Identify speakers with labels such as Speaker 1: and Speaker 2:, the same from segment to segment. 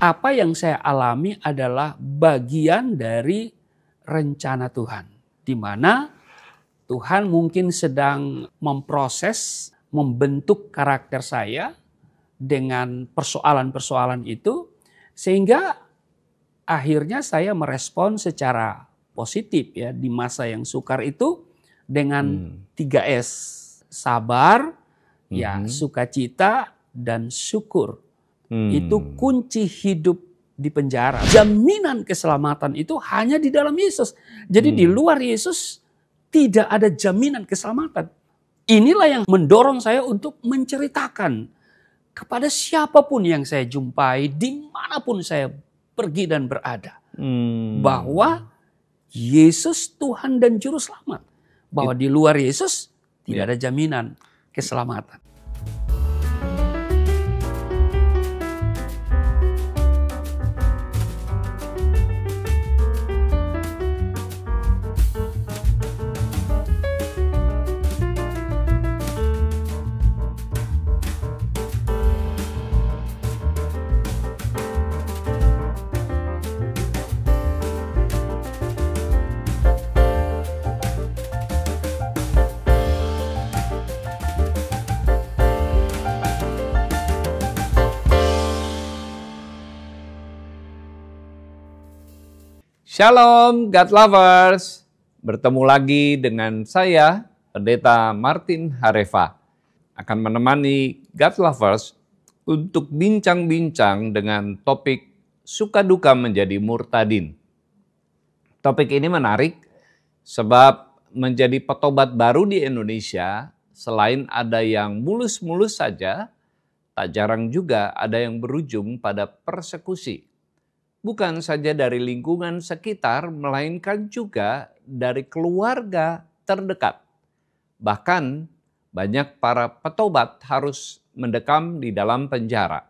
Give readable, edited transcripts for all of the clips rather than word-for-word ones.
Speaker 1: apa yang saya alami adalah bagian dari rencana Tuhan. Di mana Tuhan mungkin sedang memproses, membentuk karakter saya dengan persoalan-persoalan itu, sehingga akhirnya saya merespon secara positif ya di masa yang sukar itu dengan 3S, sabar, ya sukacita dan syukur. Itu kunci hidup di penjara. Jaminan keselamatan itu hanya di dalam Yesus. Jadi di luar Yesus tidak ada jaminan keselamatan. Inilah yang mendorong saya untuk menceritakan kepada siapapun yang saya jumpai, dimanapun saya pergi dan berada. Bahwa Yesus Tuhan dan Juru Selamat. Bahwa di luar Yesus tidak ada jaminan keselamatan.
Speaker 2: Shalom God Lovers, bertemu lagi dengan saya Pendeta Martin Harefa akan menemani God Lovers untuk bincang-bincang dengan topik suka duka menjadi murtadin. Topik ini menarik sebab menjadi petobat baru di Indonesia selain ada yang mulus-mulus saja, tak jarang juga ada yang berujung pada persekusi. Bukan saja dari lingkungan sekitar, melainkan juga dari keluarga terdekat. Bahkan banyak para petobat harus mendekam di dalam penjara.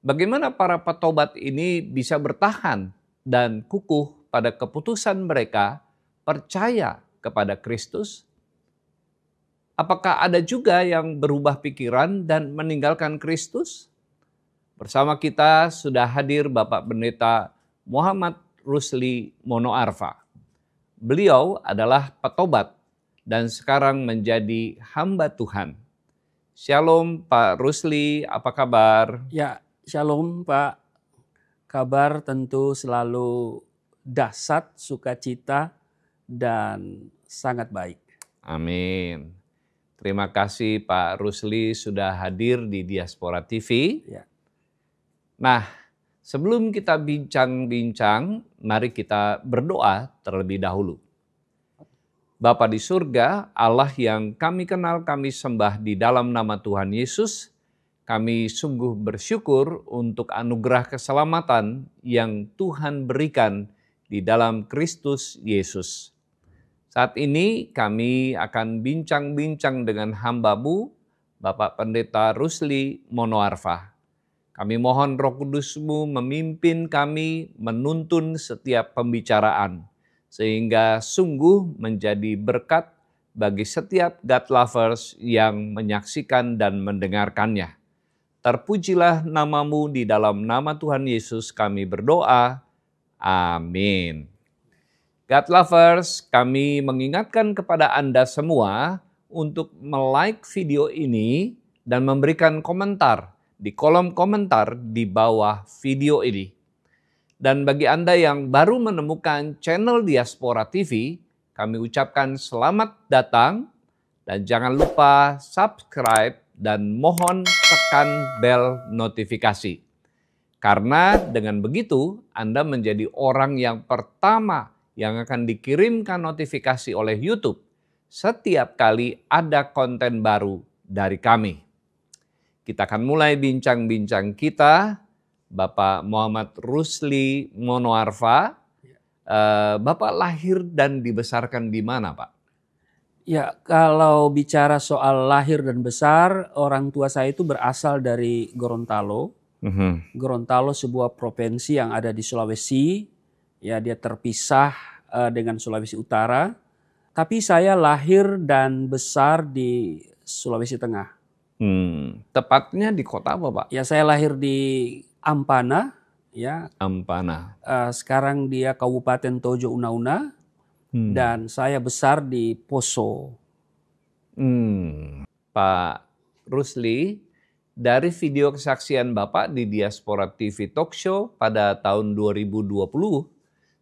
Speaker 2: Bagaimana para petobat ini bisa bertahan dan kukuh pada keputusan mereka percaya kepada Kristus? Apakah ada juga yang berubah pikiran dan meninggalkan Kristus? Bersama kita sudah hadir Bapak Pendeta Muhammad Rusli Monoarfa. Beliau adalah petobat dan sekarang menjadi hamba Tuhan. Shalom Pak Rusli, apa kabar?
Speaker 1: Ya, shalom Pak. Kabar tentu selalu dahsyat, sukacita, dan sangat baik.
Speaker 2: Amin. Terima kasih Pak Rusli sudah hadir di Diaspora TV.
Speaker 1: Ya.
Speaker 2: Nah, sebelum kita bincang-bincang, mari kita berdoa terlebih dahulu. Bapa di surga, Allah yang kami kenal, kami sembah di dalam nama Tuhan Yesus, kami sungguh bersyukur untuk anugerah keselamatan yang Tuhan berikan di dalam Kristus Yesus. Saat ini kami akan bincang-bincang dengan hamba-Mu, Bapak Pendeta Rusli Monoarfa. Kami mohon Roh Kudus-Mu memimpin kami, menuntun setiap pembicaraan, sehingga sungguh menjadi berkat bagi setiap God Lovers yang menyaksikan dan mendengarkannya. Terpujilah nama-Mu, di dalam nama Tuhan Yesus kami berdoa. Amin. God Lovers, kami mengingatkan kepada Anda semua untuk like video ini dan memberikan komentar di kolom komentar di bawah video ini. Dan bagi Anda yang baru menemukan channel Diaspora TV, kami ucapkan selamat datang dan jangan lupa subscribe dan mohon tekan bel notifikasi. Karena dengan begitu Anda menjadi orang yang pertama yang akan dikirimkan notifikasi oleh YouTube setiap kali ada konten baru dari kami. Kita akan mulai bincang-bincang kita, Bapak Muhammad Rusli Monoarfa. Bapak lahir dan dibesarkan di mana, Pak?
Speaker 1: Ya, kalau bicara soal lahir dan besar, orang tua saya itu berasal dari Gorontalo. Gorontalo sebuah provinsi yang ada di Sulawesi. Ya, dia terpisah dengan Sulawesi Utara. Tapi saya lahir dan besar di Sulawesi Tengah.
Speaker 2: Tepatnya di kota apa, Pak?
Speaker 1: Ya, saya lahir di Ampana, ya.
Speaker 2: Ampana.
Speaker 1: Sekarang dia Kabupaten Tojo Una-Una dan saya besar di Poso.
Speaker 2: Pak Rusli, dari video kesaksian Bapak di Diaspora TV Talk Show pada tahun 2020,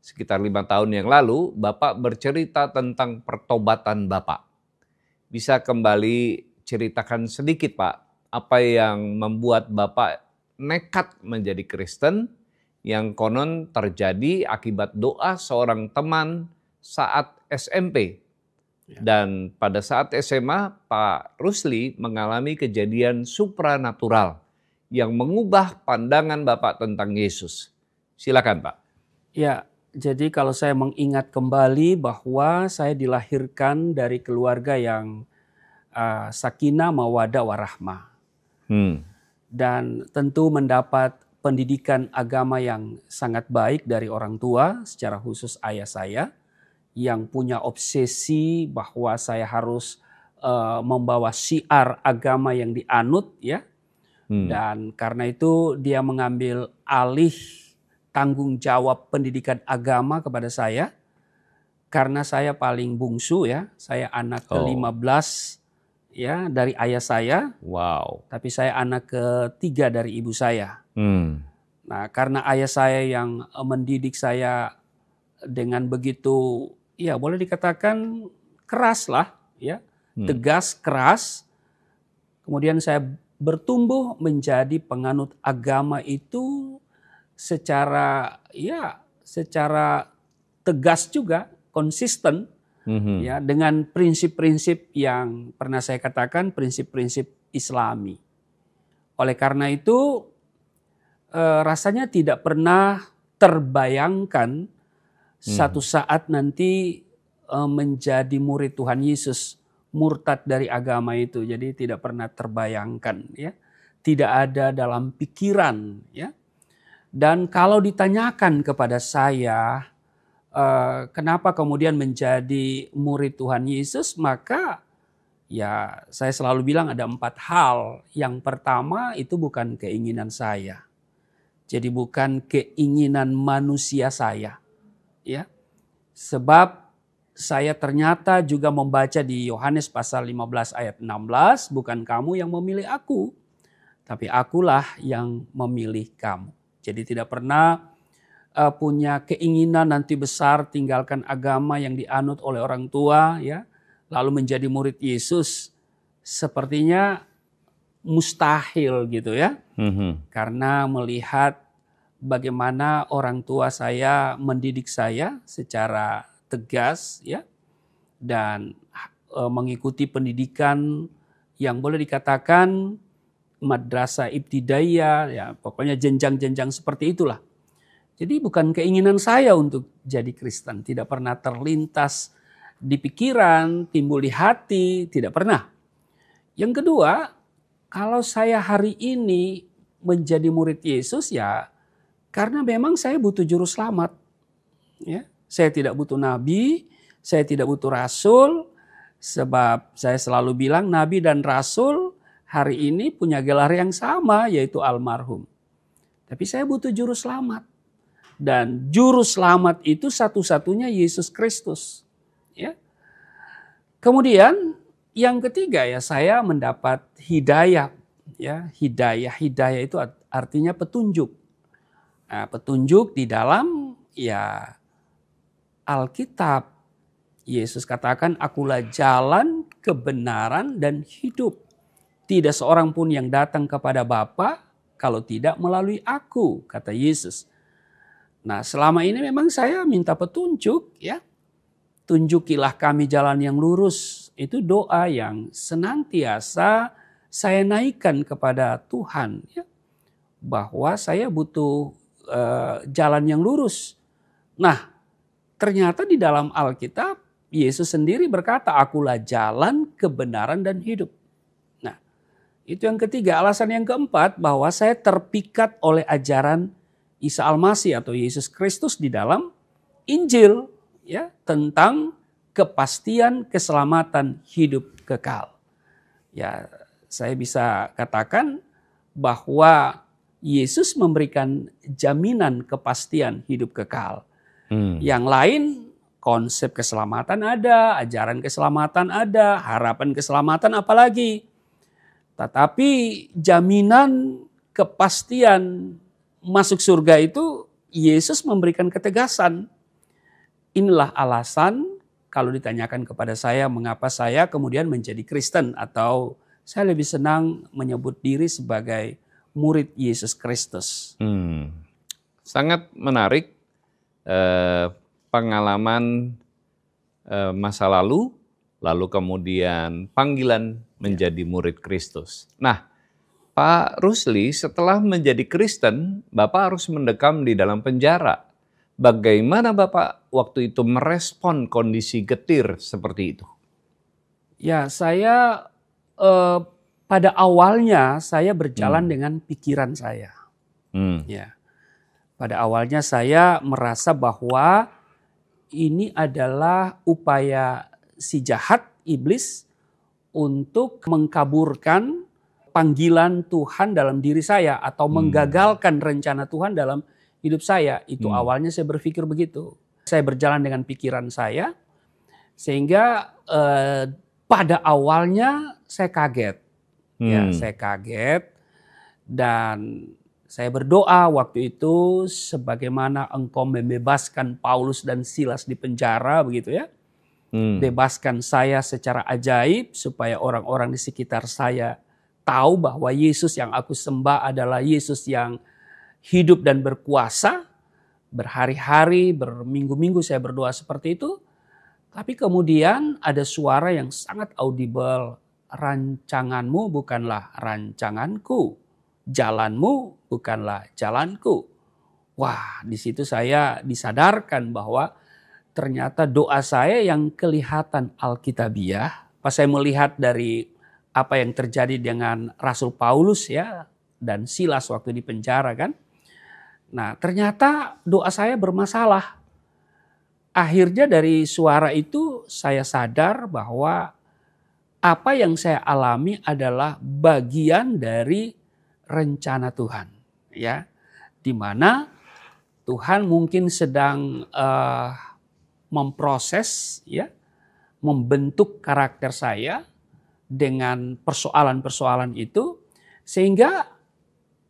Speaker 2: sekitar 5 tahun yang lalu, Bapak bercerita tentang pertobatan Bapak. Bisa kembali ceritakan sedikit, Pak, apa yang membuat Bapak nekat menjadi Kristen yang konon terjadi akibat doa seorang teman saat SMP. Dan pada saat SMA, Pak Rusli mengalami kejadian supranatural yang mengubah pandangan Bapak tentang Yesus. Silakan, Pak.
Speaker 1: Ya, jadi kalau saya mengingat kembali bahwa saya dilahirkan dari keluarga yang sakinah mawaddah warahmah. Dan tentu mendapat pendidikan agama yang sangat baik dari orang tua, secara khusus ayah saya, yang punya obsesi bahwa saya harus membawa syiar agama yang dianut, ya. Dan karena itu dia mengambil alih tanggung jawab pendidikan agama kepada saya. Karena saya paling bungsu, ya. Saya anak ke-15 ya dari ayah saya.
Speaker 2: Wow.
Speaker 1: Tapi saya anak ke-3 dari ibu saya. Nah, karena ayah saya yang mendidik saya dengan begitu, ya boleh dikatakan keras lah, ya, tegas, keras. Kemudian saya bertumbuh menjadi penganut agama itu secara tegas juga, konsisten, ya, dengan prinsip-prinsip yang pernah saya katakan prinsip-prinsip Islami. Oleh karena itu rasanya tidak pernah terbayangkan satu saat nanti menjadi murid Tuhan Yesus, murtad dari agama itu. Jadi tidak pernah terbayangkan, ya. Tidak ada dalam pikiran, ya. Dan kalau ditanyakan kepada saya kenapa kemudian menjadi murid Tuhan Yesus, maka ya saya selalu bilang ada 4 hal. Yang pertama itu bukan keinginan saya. Jadi bukan keinginan manusia saya, ya. Sebab saya ternyata juga membaca di Yohanes pasal 15 ayat 16, bukan kamu yang memilih aku, tapi akulah yang memilih kamu. Jadi tidak pernah punya keinginan nanti besar tinggalkan agama yang dianut oleh orang tua, ya, lalu menjadi murid Yesus. Sepertinya mustahil gitu, ya. Karena melihat bagaimana orang tua saya mendidik saya secara tegas, ya, dan mengikuti pendidikan yang boleh dikatakan madrasah ibtidaiyah, ya, pokoknya jenjang-jenjang seperti itulah. Jadi bukan keinginan saya untuk jadi Kristen, tidak pernah terlintas di pikiran, timbul di hati, tidak pernah. Yang kedua, kalau saya hari ini menjadi murid Yesus, ya karena memang saya butuh juru selamat. Ya, saya tidak butuh nabi, saya tidak butuh rasul, sebab saya selalu bilang nabi dan rasul hari ini punya gelar yang sama, yaitu almarhum. Tapi saya butuh juru selamat. Dan juru selamat itu satu-satunya Yesus Kristus. Ya. Kemudian yang ketiga, ya, saya mendapat hidayah. Ya, hidayah itu artinya petunjuk. Nah, petunjuk di dalam, ya, Alkitab. Yesus katakan, akulah jalan, kebenaran, dan hidup. Tidak seorang pun yang datang kepada Bapa kalau tidak melalui aku, kata Yesus. Nah, selama ini memang saya minta petunjuk, ya. Tunjukilah kami jalan yang lurus. Itu doa yang senantiasa saya naikkan kepada Tuhan, ya. Bahwa saya butuh jalan yang lurus. Nah, ternyata di dalam Alkitab Yesus sendiri berkata, akulah jalan, kebenaran, dan hidup. Nah, itu yang ketiga. Alasan yang keempat, bahwa saya terpikat oleh ajaran Isa Al-Masih atau Yesus Kristus di dalam Injil, ya, tentang kepastian keselamatan hidup kekal. Ya, saya bisa katakan bahwa Yesus memberikan jaminan kepastian hidup kekal. Yang lain konsep keselamatan ada, ajaran keselamatan ada, harapan keselamatan apalagi. Tetapi jaminan kepastian masuk surga itu Yesus memberikan ketegasan. Inilah alasan kalau ditanyakan kepada saya mengapa saya kemudian menjadi Kristen, atau saya lebih senang menyebut diri sebagai murid Yesus Kristus.
Speaker 2: Sangat menarik pengalaman masa lalu kemudian panggilan menjadi murid Kristus. Nah, Pak Rusli, setelah menjadi Kristen, Bapak harus mendekam di dalam penjara. Bagaimana Bapak waktu itu merespon kondisi getir seperti itu?
Speaker 1: Ya, saya pada awalnya saya berjalan dengan pikiran saya. Ya, pada awalnya saya merasa bahwa ini adalah upaya si jahat, iblis, untuk mengkaburkan panggilan Tuhan dalam diri saya atau menggagalkan rencana Tuhan dalam hidup saya. Itu awalnya saya berpikir begitu. Saya berjalan dengan pikiran saya, sehingga pada awalnya saya kaget. Ya, saya kaget dan saya berdoa waktu itu, sebagaimana Engkau membebaskan Paulus dan Silas di penjara, begitu ya. Bebaskan saya secara ajaib supaya orang-orang di sekitar saya tahu bahwa Yesus yang aku sembah adalah Yesus yang hidup dan berkuasa. Berhari-hari, berminggu-minggu saya berdoa seperti itu. Tapi kemudian ada suara yang sangat audible. Rancanganmu bukanlah rancanganku. Jalanmu bukanlah jalanku. Wah, di situ saya disadarkan bahwa ternyata doa saya yang kelihatan alkitabiah. Pas saya melihat dari apa yang terjadi dengan Rasul Paulus ya dan Silas waktu di penjara kan. Nah, ternyata doa saya bermasalah. Akhirnya dari suara itu saya sadar bahwa apa yang saya alami adalah bagian dari rencana Tuhan, ya, di mana Tuhan mungkin sedang memproses, ya, membentuk karakter saya dengan persoalan-persoalan itu, sehingga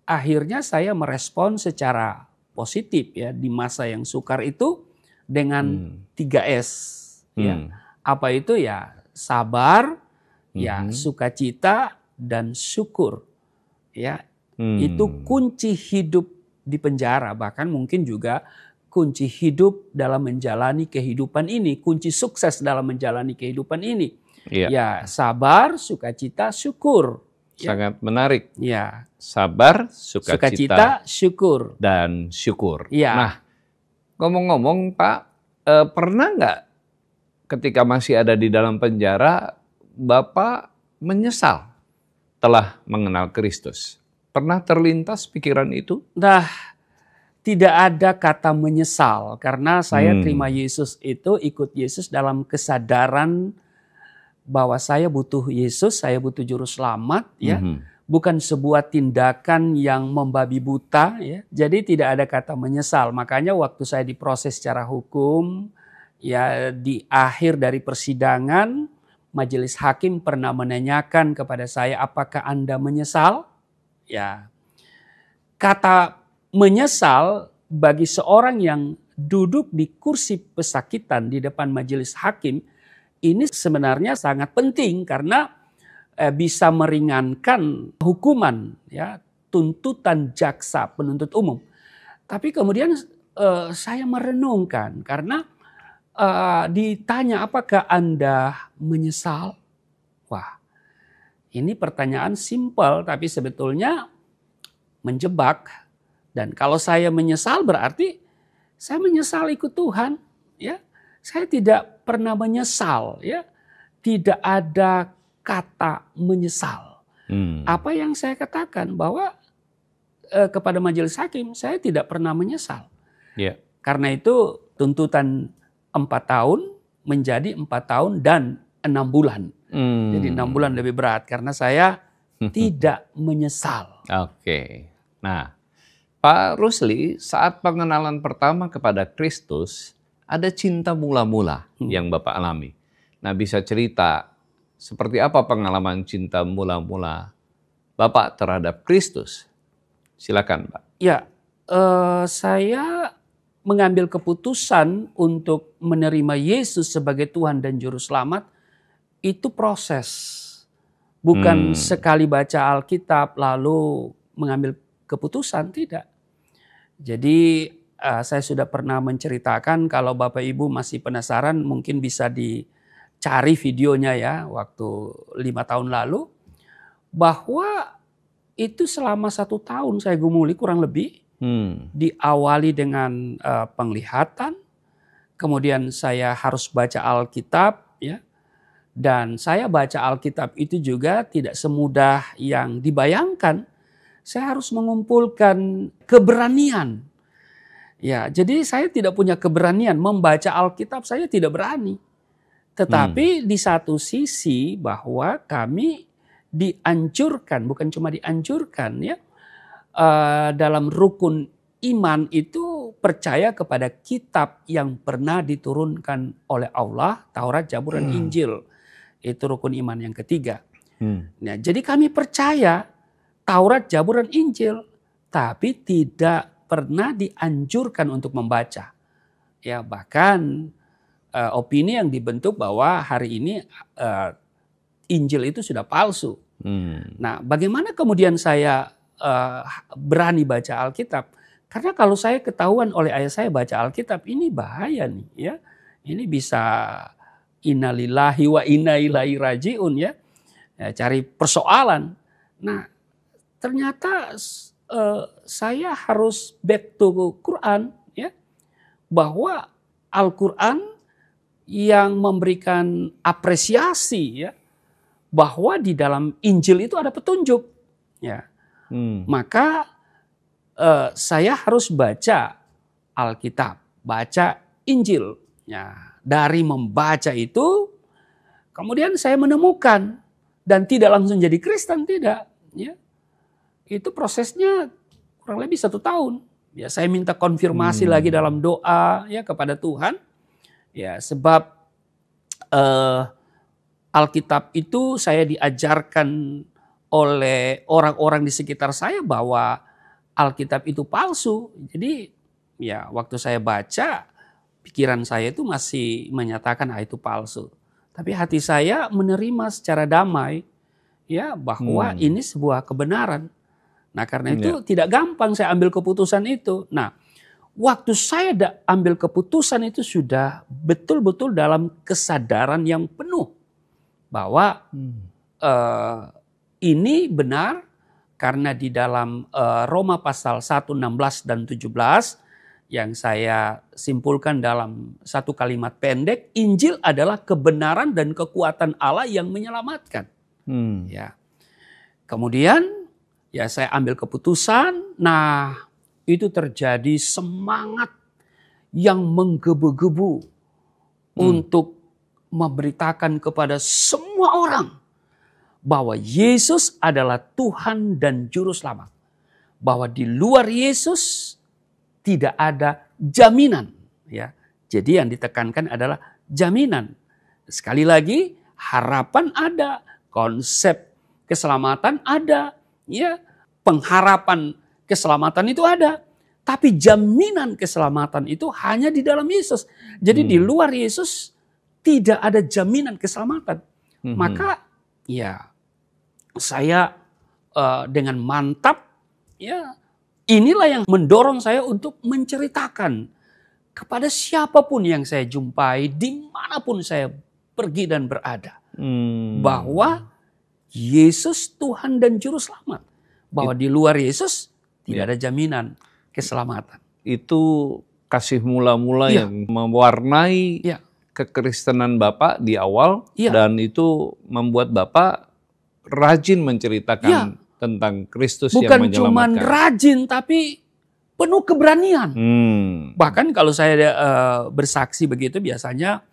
Speaker 1: akhirnya saya merespon secara positif ya di masa yang sukar itu dengan 3S. Ya. Apa itu ya? Sabar, ya, sukacita dan syukur. Ya. Itu kunci hidup di penjara, bahkan mungkin juga kunci hidup dalam menjalani kehidupan ini, kunci sukses dalam menjalani kehidupan ini. Ya, sabar, sukacita, syukur.
Speaker 2: Sangat menarik.
Speaker 1: Ya.
Speaker 2: Sabar,
Speaker 1: sukacita, syukur.
Speaker 2: Dan syukur.
Speaker 1: Ya.
Speaker 2: Nah, ngomong-ngomong Pak, pernah nggak ketika masih ada di dalam penjara, Bapak menyesal telah mengenal Kristus? Pernah terlintas pikiran itu?
Speaker 1: Nah, tidak ada kata menyesal. Karena saya terima Yesus itu, ikut Yesus dalam kesadaran bahwa saya butuh Yesus, saya butuh juru selamat, ya, bukan sebuah tindakan yang membabi buta, ya. Jadi tidak ada kata menyesal. Makanya waktu saya diproses secara hukum, ya, di akhir dari persidangan, majelis hakim pernah menanyakan kepada saya, apakah Anda menyesal? Ya, kata menyesal bagi seorang yang duduk di kursi pesakitan di depan majelis hakim, ini sebenarnya sangat penting karena bisa meringankan hukuman, ya, tuntutan jaksa penuntut umum. Tapi kemudian saya merenungkan karena ditanya apakah Anda menyesal? Wah, ini pertanyaan simpel tapi sebetulnya menjebak. Dan kalau saya menyesal berarti saya menyesal ikut Tuhan, ya. Saya tidak pernah menyesal, ya. Tidak ada kata menyesal. Apa yang saya katakan bahwa kepada majelis hakim saya tidak pernah menyesal.
Speaker 2: Yeah.
Speaker 1: Karena itu tuntutan 4 tahun menjadi 4 tahun dan 6 bulan. Jadi 6 bulan lebih berat karena saya tidak menyesal.
Speaker 2: Oke. Nah, Pak Rusli, saat pengenalan pertama kepada Kristus, ada cinta mula-mula yang Bapak alami. Nah, bisa cerita seperti apa pengalaman cinta mula-mula Bapak terhadap Kristus? Silakan, Pak.
Speaker 1: Ya, saya mengambil keputusan untuk menerima Yesus sebagai Tuhan dan Juru Selamat, itu proses. Bukan sekali baca Alkitab lalu mengambil keputusan, tidak. Jadi saya sudah pernah menceritakan, kalau Bapak Ibu masih penasaran mungkin bisa dicari videonya ya, waktu 5 tahun lalu. Bahwa itu selama 1 tahun saya gumuli kurang lebih. Diawali dengan penglihatan, kemudian saya harus baca Alkitab ya. Dan saya baca Alkitab itu juga tidak semudah yang dibayangkan. Saya harus mengumpulkan keberanian. Ya, jadi saya tidak punya keberanian membaca Alkitab, saya tidak berani. Tetapi di satu sisi bahwa kami dianjurkan, bukan cuma dianjurkan ya, dalam rukun iman itu percaya kepada kitab yang pernah diturunkan oleh Allah, Taurat, Zabur, dan Injil. Itu rukun iman yang ketiga. Nah, jadi kami percaya Taurat, Zabur, dan Injil, tapi tidak pernah dianjurkan untuk membaca. Ya, bahkan opini yang dibentuk bahwa hari ini Injil itu sudah palsu. Nah, bagaimana kemudian saya berani baca Alkitab? Karena kalau saya ketahuan oleh ayah saya baca Alkitab, ini bahaya nih ya. Ini bisa innalillahi wa inna ilaihi rajiun ya. Cari persoalan. Nah, ternyata saya harus back to Quran ya. Bahwa Al-Quran yang memberikan apresiasi ya. Bahwa di dalam Injil itu ada petunjuk ya. Maka saya harus baca Alkitab, baca Injil. Ya, dari membaca itu, kemudian saya menemukan dan tidak langsung jadi Kristen, tidak. Ya, itu prosesnya kurang lebih 1 tahun. Ya, saya minta konfirmasi lagi dalam doa ya kepada Tuhan. Ya, sebab Alkitab itu saya diajarkan oleh orang-orang di sekitar saya bahwa Alkitab itu palsu. Jadi ya waktu saya baca, pikiran saya itu masih menyatakan itu palsu. Tapi hati saya menerima secara damai ya bahwa ini sebuah kebenaran. Nah, karena itu tidak gampang saya ambil keputusan itu. Nah, waktu saya ambil keputusan itu sudah betul-betul dalam kesadaran yang penuh bahwa ini benar. Karena di dalam Roma pasal 1, 16 dan 17 yang saya simpulkan dalam satu kalimat pendek, Injil adalah kebenaran dan kekuatan Allah yang menyelamatkan. Ya. Kemudian ya saya ambil keputusan, nah itu terjadi semangat yang menggebu-gebu untuk memberitakan kepada semua orang bahwa Yesus adalah Tuhan dan Juru Selamat. Bahwa di luar Yesus tidak ada jaminan. Ya. Jadi yang ditekankan adalah jaminan. Sekali lagi, harapan ada, konsep keselamatan ada, ya, pengharapan keselamatan itu ada. Tapi jaminan keselamatan itu hanya di dalam Yesus. Jadi di luar Yesus tidak ada jaminan keselamatan. Maka ya saya dengan mantap ya inilah yang mendorong saya untuk menceritakan kepada siapapun yang saya jumpai dimanapun saya pergi dan berada bahwa Yesus Tuhan dan Juru Selamat, bahwa di luar Yesus tidak ada jaminan keselamatan.
Speaker 2: Itu kasih mula-mula yang mewarnai kekristenan Bapak di awal dan itu membuat Bapak rajin menceritakan tentang Kristus yang menyelamatkan.
Speaker 1: Bukan cuma rajin, tapi penuh keberanian. Bahkan kalau saya bersaksi begitu, biasanya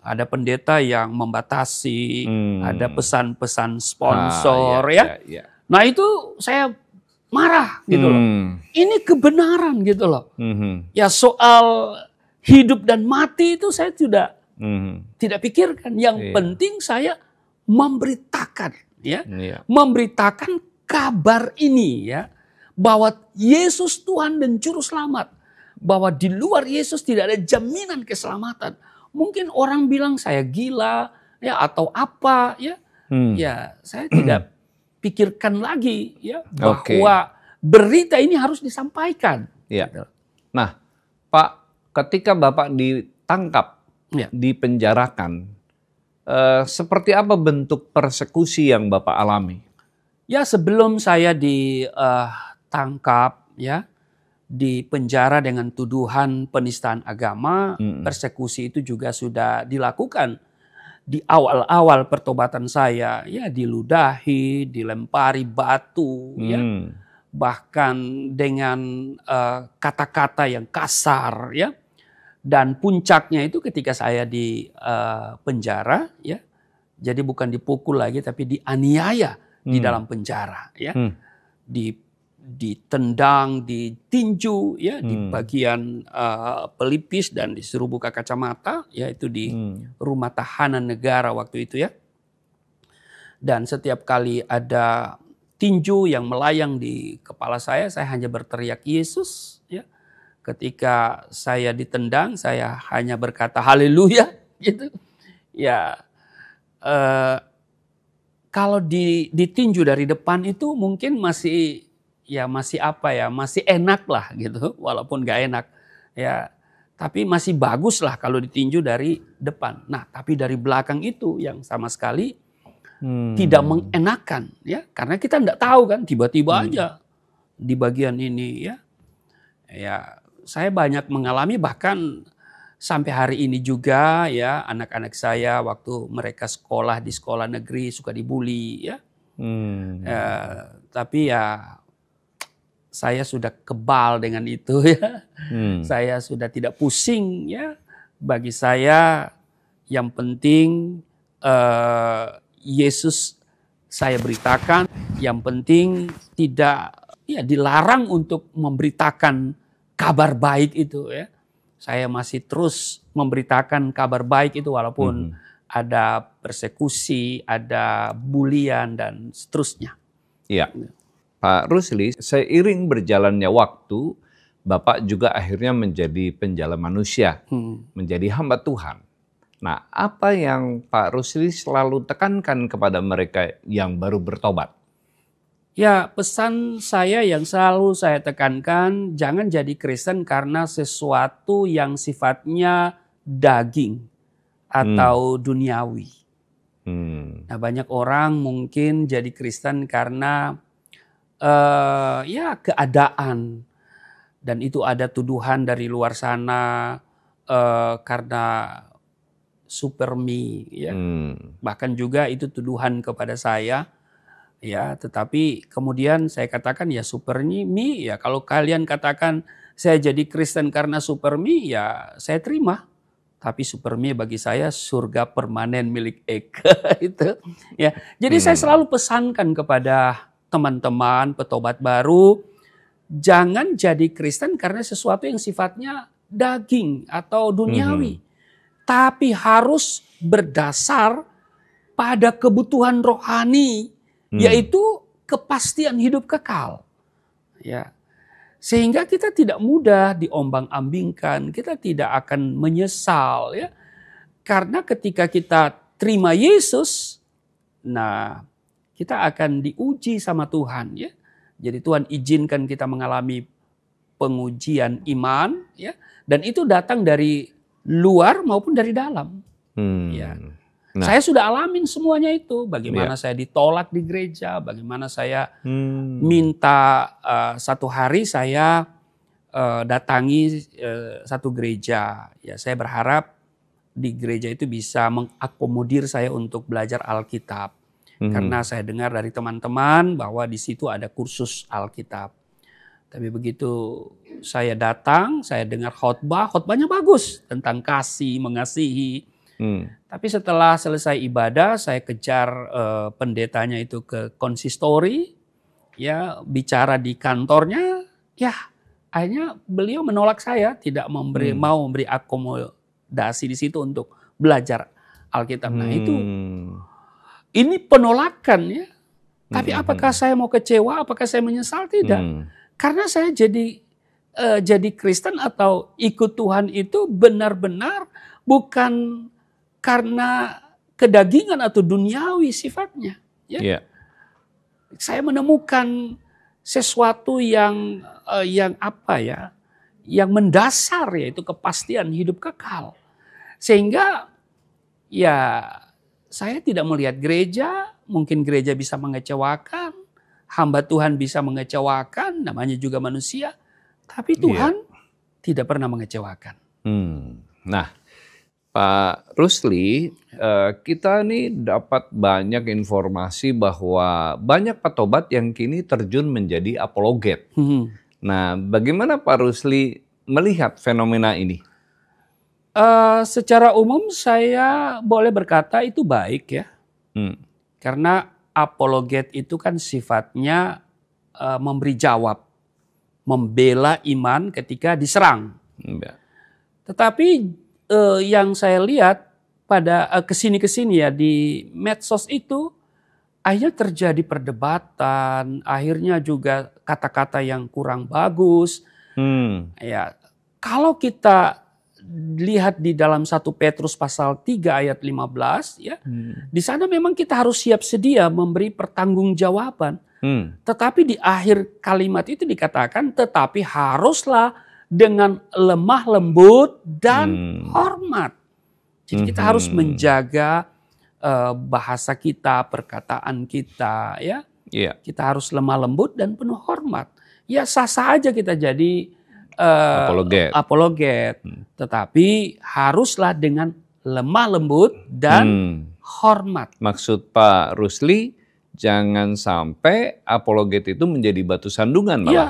Speaker 1: ada pendeta yang membatasi, ada pesan-pesan sponsor ya. Nah itu saya marah gitu loh. Ini kebenaran gitu loh. Ya soal hidup dan mati itu saya tidak pikirkan. Yang penting saya memberitakan, ya, memberitakan kabar ini, ya, bahwa Yesus Tuhan dan Juru Selamat, bahwa di luar Yesus tidak ada jaminan keselamatan. Mungkin orang bilang saya gila, ya, atau apa, ya, ya saya tidak pikirkan lagi, ya, bahwa berita ini harus disampaikan.
Speaker 2: Ya. Nah, Pak, ketika Bapak ditangkap, dipenjarakan, seperti apa bentuk persekusi yang Bapak alami?
Speaker 1: Ya, sebelum saya ditangkap, ya, di penjara dengan tuduhan penistaan agama, persekusi itu juga sudah dilakukan di awal-awal pertobatan saya, ya, diludahi, dilempari batu, ya, bahkan dengan kata-kata yang kasar, ya. Dan puncaknya itu ketika saya di penjara, ya, jadi bukan dipukul lagi tapi dianiaya di dalam penjara, ya, ditendang, ditinju, ya, di bagian pelipis dan disuruh buka kacamata, yaitu di rumah tahanan negara waktu itu, ya. Dan setiap kali ada tinju yang melayang di kepala saya hanya berteriak Yesus, ya. Ketika saya ditendang, saya hanya berkata haleluya, gitu. Ya, kalau ditinju dari depan itu mungkin masih apa ya, masih enak lah gitu, walaupun gak enak, ya. Tapi masih bagus lah kalau ditinju dari depan. Nah, tapi dari belakang itu yang sama sekali tidak mengenakan, ya, karena kita nggak tahu kan, tiba-tiba aja di bagian ini, ya. Ya, saya banyak mengalami, bahkan sampai hari ini juga, ya, anak-anak saya waktu mereka sekolah di sekolah negeri suka dibully, ya. Tapi ya saya sudah kebal dengan itu, ya. Saya sudah tidak pusing, ya. Bagi saya yang penting Yesus saya beritakan, yang penting tidak, ya, dilarang untuk memberitakan kabar baik itu, ya. Saya masih terus memberitakan kabar baik itu walaupun ada persekusi, ada bulian dan seterusnya.
Speaker 2: Iya. Pak Rusli, seiring berjalannya waktu, Bapak juga akhirnya menjadi penjala manusia, menjadi hamba Tuhan. Nah, apa yang Pak Rusli selalu tekankan kepada mereka yang baru bertobat?
Speaker 1: Ya, pesan saya yang selalu saya tekankan, jangan jadi Kristen karena sesuatu yang sifatnya daging atau duniawi. Nah, banyak orang mungkin jadi Kristen karena ya keadaan, dan itu ada tuduhan dari luar sana karena supermi, ya. Bahkan juga itu tuduhan kepada saya. Ya, tetapi kemudian saya katakan ya supermi, ya kalau kalian katakan saya jadi Kristen karena supermi, ya saya terima. Tapi supermi bagi saya surga permanen milik Eka itu. Ya, jadi saya selalu pesankan kepada teman-teman petobat baru, jangan jadi Kristen karena sesuatu yang sifatnya daging atau duniawi, tapi harus berdasar pada kebutuhan rohani. Yaitu kepastian hidup kekal, ya, sehingga kita tidak mudah diombang-ambingkan, kita tidak akan menyesal, ya, karena ketika kita terima Yesus, nah kita akan diuji sama Tuhan, ya. Jadi Tuhan izinkan kita mengalami pengujian iman, ya, dan itu datang dari luar maupun dari dalam, ya. Nah, saya sudah alamin semuanya itu. Bagaimana saya ditolak di gereja, bagaimana saya minta satu hari saya datangi satu gereja. Ya, saya berharap di gereja itu bisa mengakomodir saya untuk belajar Alkitab. Karena saya dengar dari teman-teman bahwa di situ ada kursus Alkitab. Tapi begitu saya datang, saya dengar khotbahnya bagus tentang kasih, mengasihi. Tapi setelah selesai ibadah, saya kejar pendetanya itu ke konsistori. ya bicara di kantornya, ya akhirnya beliau menolak saya, tidak mau memberi akomodasi di situ untuk belajar Alkitab. Nah itu, ini penolakan ya. Tapi apakah saya mau kecewa? Apakah saya menyesal? Tidak. Karena saya jadi Kristen atau ikut Tuhan itu benar-benar bukan karena kedagingan atau duniawi sifatnya. Ya.
Speaker 2: Yeah.
Speaker 1: Saya menemukan sesuatu yang apa ya, yang mendasar, yaitu kepastian hidup kekal. Sehingga ya saya tidak melihat gereja, mungkin gereja bisa mengecewakan, hamba Tuhan bisa mengecewakan, namanya juga manusia, tapi Tuhan tidak pernah mengecewakan.
Speaker 2: Nah, Pak Rusli, kita nih dapat banyak informasi bahwa banyak petobat yang kini terjun menjadi apologet. Nah, bagaimana Pak Rusli melihat fenomena ini?
Speaker 1: Secara umum saya boleh berkata itu baik ya. Karena apologet itu kan sifatnya memberi jawab, membela iman ketika diserang. Tetapi yang saya lihat pada kesini ya di medsos itu akhirnya terjadi perdebatan, akhirnya juga kata-kata yang kurang bagus. Ya, kalau kita lihat di dalam 1 Petrus pasal 3 ayat 15 ya. Di sana memang kita harus siap sedia memberi pertanggungjawaban. Tetapi di akhir kalimat itu dikatakan tetapi haruslah dengan lemah lembut dan hormat. Jadi kita harus menjaga bahasa kita, perkataan kita ya. Kita harus lemah lembut dan penuh hormat. Ya sah-sah aja kita jadi apologet. Tetapi haruslah dengan lemah lembut dan hormat.
Speaker 2: Maksud Pak Rusli, jangan sampai apologet itu menjadi batu sandungan malah.
Speaker 1: Ya,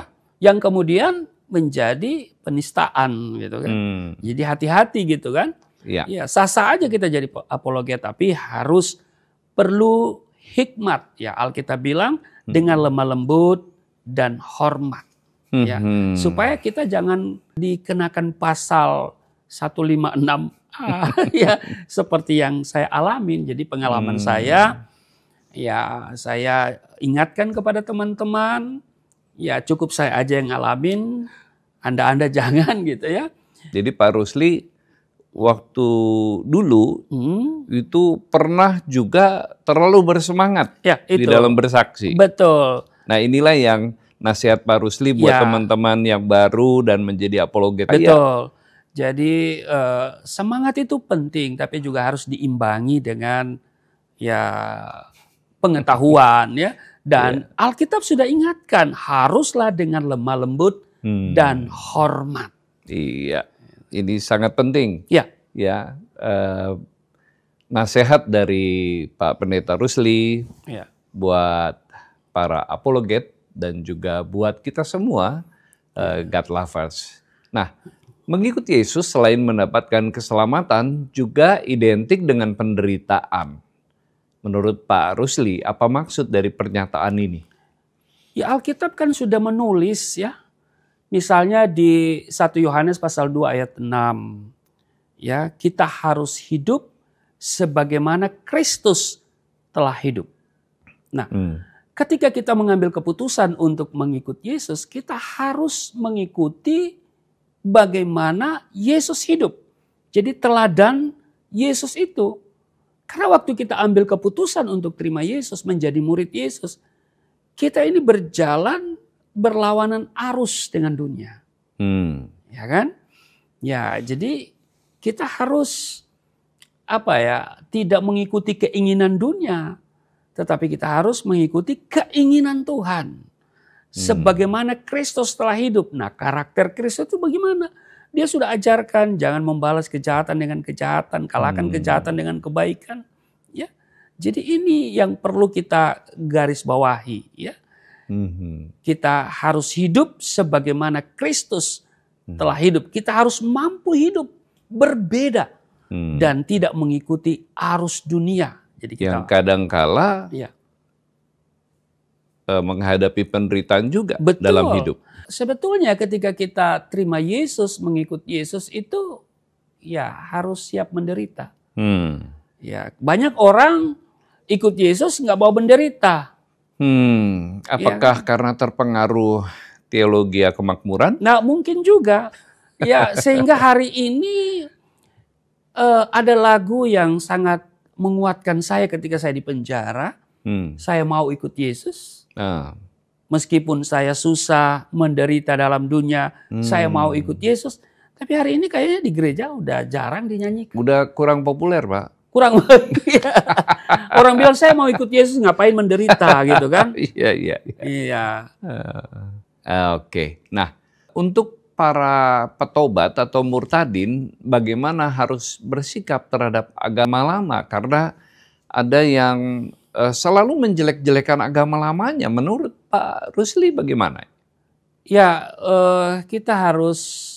Speaker 1: yang kemudian menjadi penistaan gitu kan. Jadi hati-hati gitu kan. Ya, sah-sah aja kita jadi apologet, tapi harus perlu hikmat. Ya, Alkitab bilang dengan lemah lembut dan hormat. Ya, supaya kita jangan dikenakan pasal 156 ya seperti yang saya alamin. Jadi pengalaman saya, ya saya ingatkan kepada teman-teman, ya cukup saya aja yang ngalamin, Anda jangan gitu ya.
Speaker 2: Jadi Pak Rusli waktu dulu itu pernah juga terlalu bersemangat di dalam bersaksi.
Speaker 1: Betul.
Speaker 2: Nah inilah yang nasihat Pak Rusli buat teman-teman yang baru dan menjadi apologet.
Speaker 1: Betul. Jadi semangat itu penting, tapi juga harus diimbangi dengan ya pengetahuan ya. Dan Alkitab sudah ingatkan haruslah dengan lemah lembut dan hormat.
Speaker 2: Iya, ini sangat penting.
Speaker 1: Ya.
Speaker 2: Nasihat dari Pak Pendeta Rusli buat para apologet dan juga buat kita semua God lovers. Nah, mengikuti Yesus selain mendapatkan keselamatan juga identik dengan penderitaan. Menurut Pak Rusli, apa maksud dari pernyataan ini?
Speaker 1: Ya, Alkitab kan sudah menulis ya. Misalnya di 1 Yohanes pasal 2 ayat 6. Ya, kita harus hidup sebagaimana Kristus telah hidup. Nah, ketika kita mengambil keputusan untuk mengikuti Yesus, kita harus mengikuti bagaimana Yesus hidup. Jadi teladan Yesus itu. Karena waktu kita ambil keputusan untuk terima Yesus, menjadi murid Yesus, kita ini berjalan berlawanan arus dengan dunia. Ya kan? Ya, jadi kita harus tidak mengikuti keinginan dunia, tetapi kita harus mengikuti keinginan Tuhan. Sebagaimana Kristus telah hidup. Nah, karakter Kristus itu bagaimana? Dia sudah ajarkan jangan membalas kejahatan dengan kejahatan, kalahkan kejahatan dengan kebaikan. Ya, jadi ini yang perlu kita garis bawahi. Ya, kita harus hidup sebagaimana Kristus telah hidup. Kita harus mampu hidup berbeda dan tidak mengikuti arus dunia. Jadi kita,
Speaker 2: yang kadangkala menghadapi penderitaan juga
Speaker 1: Betul.
Speaker 2: dalam hidup.
Speaker 1: Sebetulnya ketika kita terima Yesus, mengikut Yesus itu ya harus siap menderita. Ya, banyak orang ikut Yesus nggak mau menderita.
Speaker 2: Apakah karena terpengaruh teologi kemakmuran?
Speaker 1: Nah, mungkin juga. Ya, sehingga hari ini ada lagu yang sangat menguatkan saya ketika saya di penjara. Saya mau ikut Yesus. Meskipun saya susah, menderita dalam dunia, saya mau ikut Yesus. Tapi hari ini kayaknya di gereja udah jarang dinyanyikan.
Speaker 2: Udah kurang populer, Pak.
Speaker 1: Kurang. Orang bilang saya mau ikut Yesus, ngapain menderita gitu kan? Iya.
Speaker 2: Oke. Nah, untuk para petobat atau murtadin, bagaimana harus bersikap terhadap agama lama? Karena ada yang selalu menjelek-jelekan agama lamanya. Menurut Pak Rusli bagaimana?
Speaker 1: Ya, kita harus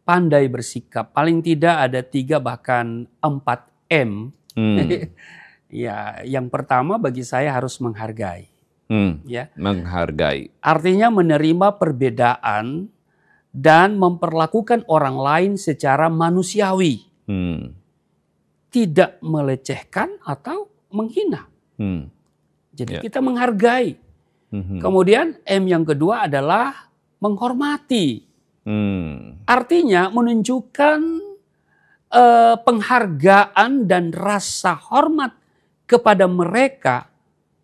Speaker 1: pandai bersikap. Paling tidak ada 3 bahkan 4 M. Ya, yang pertama bagi saya harus menghargai. Ya.
Speaker 2: Menghargai.
Speaker 1: Artinya menerima perbedaan dan memperlakukan orang lain secara manusiawi. Tidak melecehkan atau menghina. Jadi kita menghargai. Kemudian M yang kedua adalah menghormati. Artinya menunjukkan penghargaan dan rasa hormat kepada mereka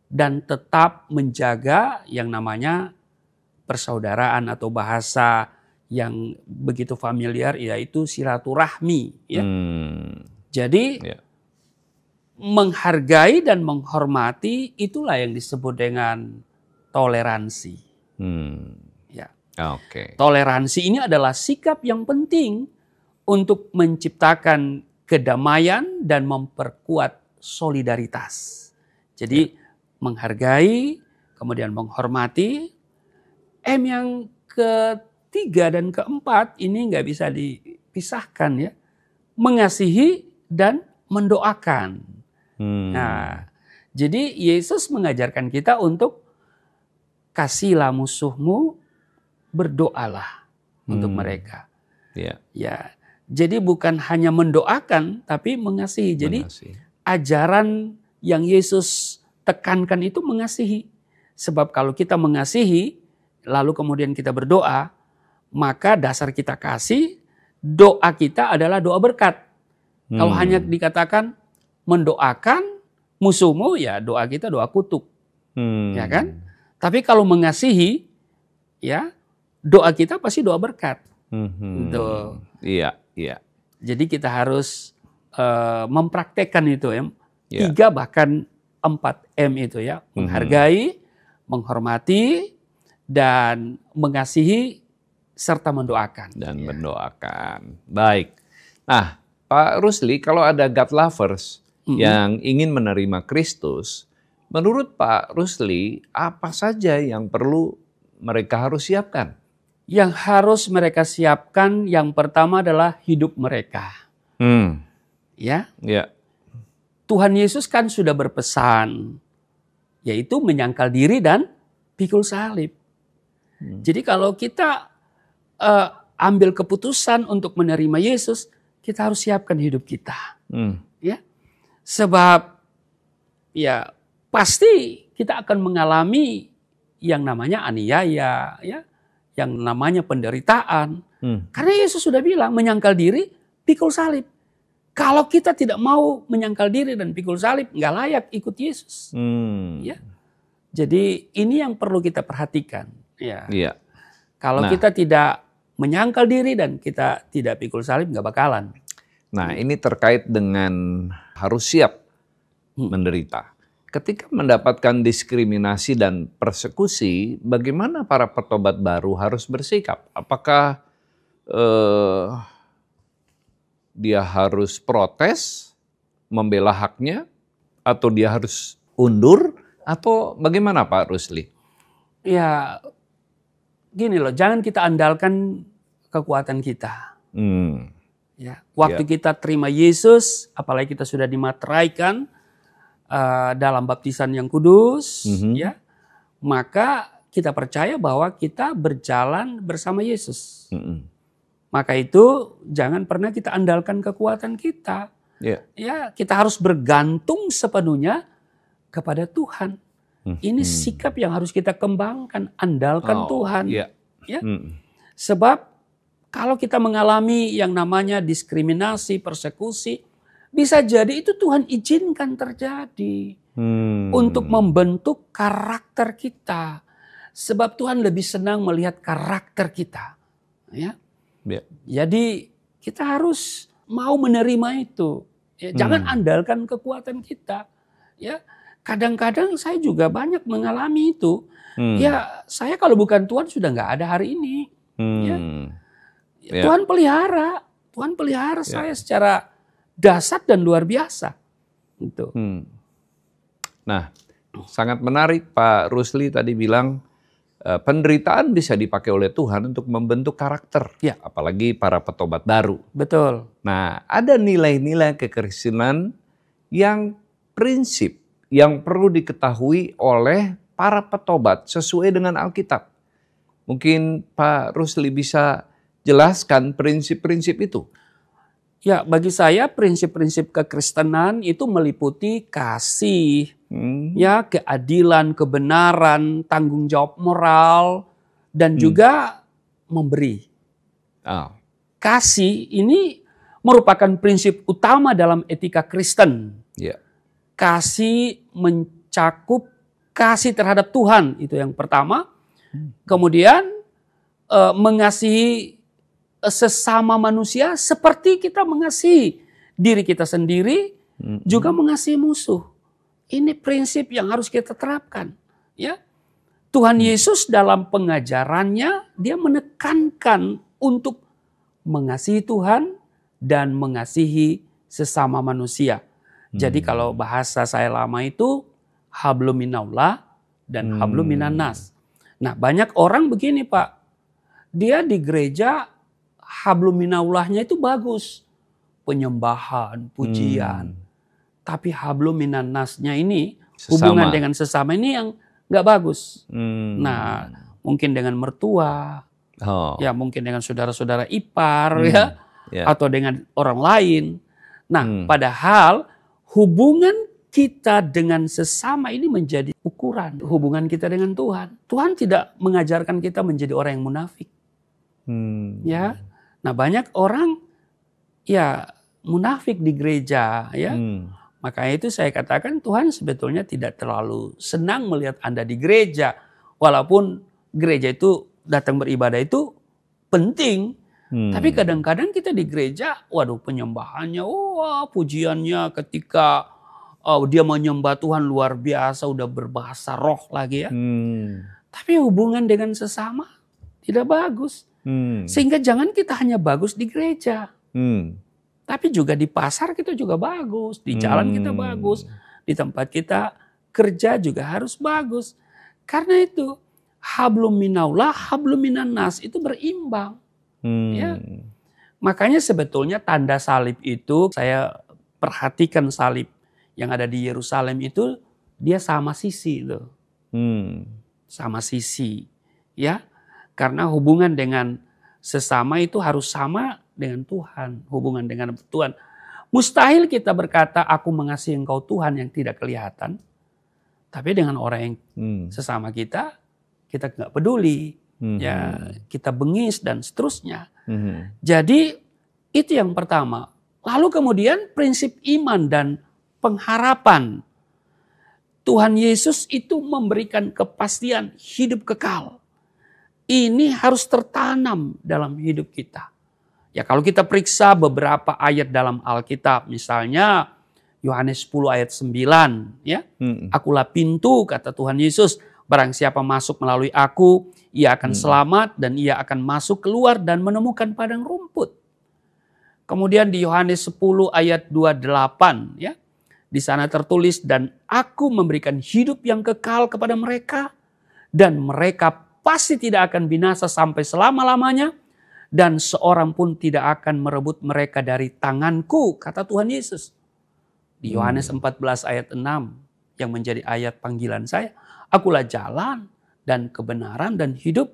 Speaker 1: dan tetap menjaga yang namanya persaudaraan atau bahasa yang begitu familiar yaitu silaturahmi. Ya. Jadi menghargai dan menghormati itulah yang disebut dengan toleransi. Ya. Toleransi ini adalah sikap yang penting untuk menciptakan kedamaian dan memperkuat solidaritas. Jadi menghargai, kemudian menghormati. M yang ketiga dan keempat ini nggak bisa dipisahkan ya. Mengasihi dan mendoakan. Nah, jadi Yesus mengajarkan kita untuk kasihlah musuhmu, berdoalah untuk mereka. Ya, jadi bukan hanya mendoakan, tapi mengasihi. Jadi ajaran yang Yesus tekankan itu mengasihi. Sebab kalau kita mengasihi, lalu kemudian kita berdoa, maka dasar kita kasih, doa kita adalah doa berkat. Kalau hanya dikatakan mendoakan musuhmu, ya doa kita doa kutuk. Ya kan? Tapi kalau mengasihi, ya doa kita pasti doa berkat. Iya. Jadi kita harus mempraktekkan itu ya. 3 bahkan 4 M itu ya. Menghargai, menghormati, dan mengasihi, serta mendoakan.
Speaker 2: Mendoakan. Baik. Nah, Pak Rusli, kalau ada God lovers yang ingin menerima Kristus, menurut Pak Rusli, apa saja yang perlu mereka harus siapkan?
Speaker 1: Yang harus mereka siapkan yang pertama adalah hidup mereka. Ya. Tuhan Yesus kan sudah berpesan, yaitu menyangkal diri dan pikul salib. Jadi kalau kita ambil keputusan untuk menerima Yesus, kita harus siapkan hidup kita. Ya. Sebab ya pasti kita akan mengalami yang namanya aniaya, ya, yang namanya penderitaan. Karena Yesus sudah bilang menyangkal diri, pikul salib. Kalau kita tidak mau menyangkal diri dan pikul salib, nggak layak ikut Yesus. Ya. Jadi ini yang perlu kita perhatikan. Ya. Kalau kita tidak menyangkal diri dan kita tidak pikul salib, nggak bakalan.
Speaker 2: Nah, ini terkait dengan harus siap menderita. Ketika mendapatkan diskriminasi dan persekusi, bagaimana para petobat baru harus bersikap? Apakah dia harus protes, membela haknya, atau dia harus undur, atau bagaimana Pak Rusli?
Speaker 1: Ya, gini loh, jangan kita andalkan kekuatan kita. Ya, waktu kita terima Yesus, apalagi kita sudah dimateraikan dalam baptisan yang kudus, ya, maka kita percaya bahwa kita berjalan bersama Yesus.
Speaker 2: Mm-mm.
Speaker 1: Maka itu jangan pernah kita andalkan kekuatan kita.
Speaker 2: Yeah.
Speaker 1: Ya, kita harus bergantung sepenuhnya kepada Tuhan. Ini sikap yang harus kita kembangkan, andalkan Tuhan.
Speaker 2: Yeah.
Speaker 1: Ya. Sebab kalau kita mengalami yang namanya diskriminasi, persekusi, bisa jadi itu Tuhan izinkan terjadi untuk membentuk karakter kita. Sebab Tuhan lebih senang melihat karakter kita. Ya.
Speaker 2: Yeah.
Speaker 1: Jadi kita harus mau menerima itu. Ya, jangan andalkan kekuatan kita. Ya, kadang-kadang saya juga banyak mengalami itu. Ya, saya kalau bukan Tuhan sudah nggak ada hari ini. Ya. Tuhan pelihara saya secara dahsyat dan luar biasa. Gitu.
Speaker 2: Nah, sangat menarik Pak Rusli tadi bilang penderitaan bisa dipakai oleh Tuhan untuk membentuk karakter,
Speaker 1: ya.
Speaker 2: Apalagi para petobat baru.
Speaker 1: Betul.
Speaker 2: Nah, ada nilai-nilai kekristenan yang prinsip yang perlu diketahui oleh para petobat sesuai dengan Alkitab. Mungkin Pak Rusli bisa jelaskan prinsip-prinsip itu.
Speaker 1: Ya, bagi saya prinsip-prinsip kekristenan itu meliputi kasih, ya, keadilan, kebenaran, tanggung jawab moral, dan juga memberi. Kasih ini merupakan prinsip utama dalam etika Kristen.
Speaker 2: Yeah.
Speaker 1: Kasih mencakup kasih terhadap Tuhan, itu yang pertama. Kemudian mengasihi sesama manusia seperti kita mengasihi diri kita sendiri, juga mengasihi musuh. Ini prinsip yang harus kita terapkan. Ya, Tuhan Yesus dalam pengajarannya dia menekankan untuk mengasihi Tuhan dan mengasihi sesama manusia. Jadi kalau bahasa saya lama itu hablum minallah dan hablum minannas. Nah, banyak orang begini Pak, dia di gereja hablum minallahnya itu bagus, penyembahan, pujian. Tapi hablum minannasnya ini, hubungan dengan sesama ini yang nggak bagus. Nah, mungkin dengan mertua, ya mungkin dengan saudara-saudara ipar, atau dengan orang lain. Nah, padahal hubungan kita dengan sesama ini menjadi ukuran hubungan kita dengan Tuhan. Tuhan tidak mengajarkan kita menjadi orang yang munafik. Ya, nah banyak orang ya munafik di gereja, ya. Makanya itu saya katakan Tuhan sebetulnya tidak terlalu senang melihat Anda di gereja. Walaupun gereja itu datang beribadah itu penting. Tapi kadang-kadang kita di gereja, waduh penyembahannya, wah pujiannya ketika dia menyembah Tuhan luar biasa, udah berbahasa roh lagi ya. Tapi hubungan dengan sesama tidak bagus. Sehingga jangan kita hanya bagus di gereja. Tapi juga di pasar kita juga bagus, di jalan kita bagus, di tempat kita kerja juga harus bagus. Karena itu hablum minallah, hablum minannas itu berimbang. Ya. Makanya sebetulnya tanda salib itu, saya perhatikan salib yang ada di Yerusalem itu dia sama sisi loh. Sama sisi. Ya. Karena hubungan dengan sesama itu harus sama dengan Tuhan, hubungan dengan Tuhan. Mustahil kita berkata aku mengasihi engkau Tuhan yang tidak kelihatan. Tapi dengan orang yang sesama kita nggak peduli. Ya, kita bengis dan seterusnya. Jadi itu yang pertama. Lalu kemudian prinsip iman dan pengharapan. Tuhan Yesus itu memberikan kepastian hidup kekal. Ini harus tertanam dalam hidup kita. Ya kalau kita periksa beberapa ayat dalam Alkitab, misalnya Yohanes 10 ayat 9, ya. Akulah pintu, kata Tuhan Yesus, barang siapa masuk melalui aku, ia akan selamat dan ia akan masuk keluar dan menemukan padang rumput. Kemudian di Yohanes 10 ayat 28, ya. Di sana tertulis, dan aku memberikan hidup yang kekal kepada mereka, dan mereka pasti tidak akan binasa sampai selama-lamanya, dan seorang pun tidak akan merebut mereka dari tanganku, kata Tuhan Yesus. Di Yohanes 14 ayat 6 yang menjadi ayat panggilan saya, akulah jalan, dan kebenaran dan hidup.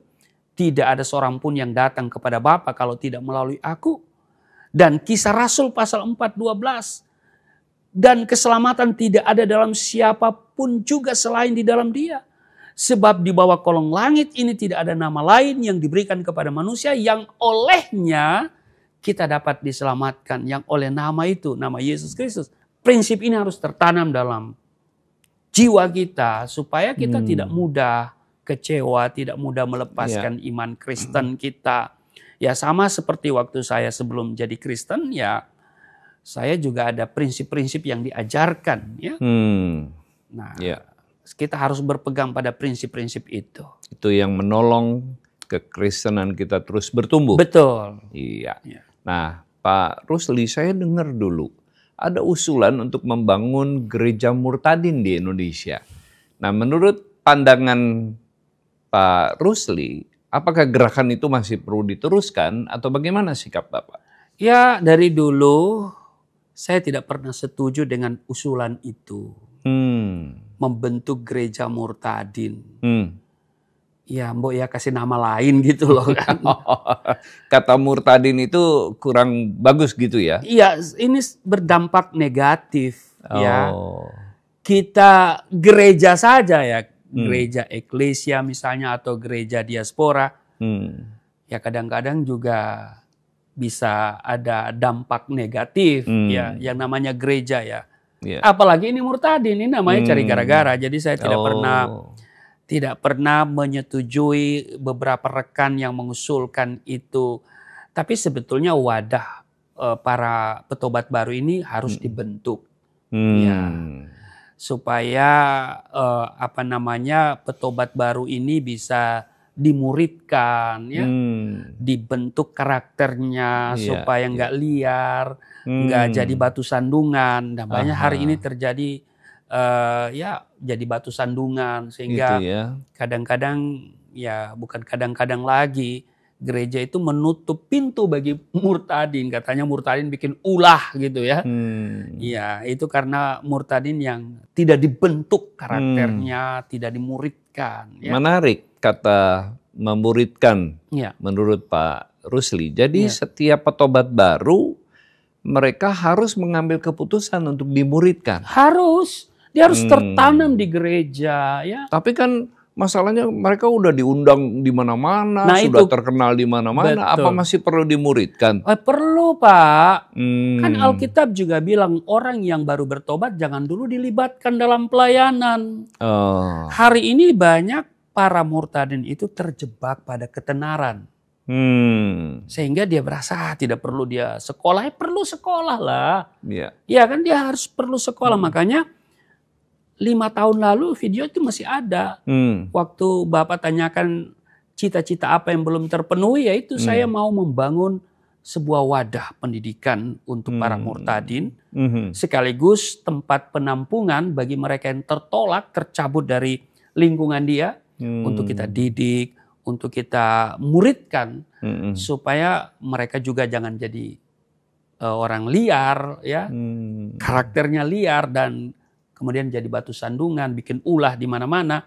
Speaker 1: Tidak ada seorang pun yang datang kepada Bapa kalau tidak melalui aku. Dan Kisah Rasul pasal 4:12. Dan keselamatan tidak ada dalam siapapun juga selain di dalam Dia. Sebab di bawah kolong langit ini tidak ada nama lain yang diberikan kepada manusia yang olehnya kita dapat diselamatkan. Yang oleh nama itu, nama Yesus Kristus. Prinsip ini harus tertanam dalam jiwa kita supaya kita tidak mudah kecewa, tidak mudah melepaskan iman Kristen kita. Ya sama seperti waktu saya sebelum jadi Kristen, ya saya juga ada prinsip-prinsip yang diajarkan. Ya. Nah, kita harus berpegang pada prinsip-prinsip itu.
Speaker 2: Itu yang menolong kekristenan kita terus bertumbuh.
Speaker 1: Betul.
Speaker 2: Iya. Nah, Pak Rusli, saya dengar dulu ada usulan untuk membangun gereja murtadin di Indonesia. Nah, menurut pandangan Pak Rusli, apakah gerakan itu masih perlu diteruskan atau bagaimana sikap Bapak?
Speaker 1: Ya, dari dulu saya tidak pernah setuju dengan usulan itu. Membentuk gereja murtadin. Ya, mbok ya kasih nama lain gitu loh kan.
Speaker 2: Kata murtadin itu kurang bagus gitu ya?
Speaker 1: Iya, ini berdampak negatif ya. Kita gereja saja ya, gereja eklesia misalnya atau gereja diaspora. Ya kadang-kadang juga bisa ada dampak negatif ya, yang namanya gereja ya. Apalagi ini murtadin, ini namanya cari gara-gara. Jadi saya tidak pernah menyetujui beberapa rekan yang mengusulkan itu. Tapi sebetulnya wadah para petobat baru ini harus dibentuk, ya, supaya petobat baru ini bisa dimuridkan, ya, dibentuk karakternya supaya nggak liar, nggak jadi batu sandungan. Dan banyak hari ini terjadi jadi batu sandungan sehingga kadang-kadang ya bukan kadang-kadang lagi gereja itu menutup pintu bagi murtadin. Katanya murtadin bikin ulah gitu ya. Ya itu karena murtadin yang tidak dibentuk karakternya, tidak dimuridkan. Ya.
Speaker 2: Menarik kata memuridkan menurut Pak Rusli. Jadi setiap petobat baru mereka harus mengambil keputusan untuk dimuridkan.
Speaker 1: Harus. Dia harus tertanam di gereja, ya.
Speaker 2: Tapi kan masalahnya mereka udah diundang di mana-mana, sudah terkenal di mana-mana. Apa masih perlu dimuridkan?
Speaker 1: Perlu, Pak. Kan Alkitab juga bilang orang yang baru bertobat jangan dulu dilibatkan dalam pelayanan. Hari ini banyak para murtadin itu terjebak pada ketenaran. Sehingga dia berasa tidak perlu dia sekolah. Perlu sekolah lah. Ya kan dia harus perlu sekolah. Makanya 5 tahun lalu video itu masih ada. Waktu Bapak tanyakan cita-cita apa yang belum terpenuhi, yaitu saya mau membangun sebuah wadah pendidikan untuk para murtadin. Sekaligus tempat penampungan bagi mereka yang tertolak, tercabut dari lingkungan dia. Untuk kita didik, untuk kita muridkan. Supaya mereka juga jangan jadi orang liar, ya, karakternya liar dan kemudian jadi batu sandungan, bikin ulah di mana-mana.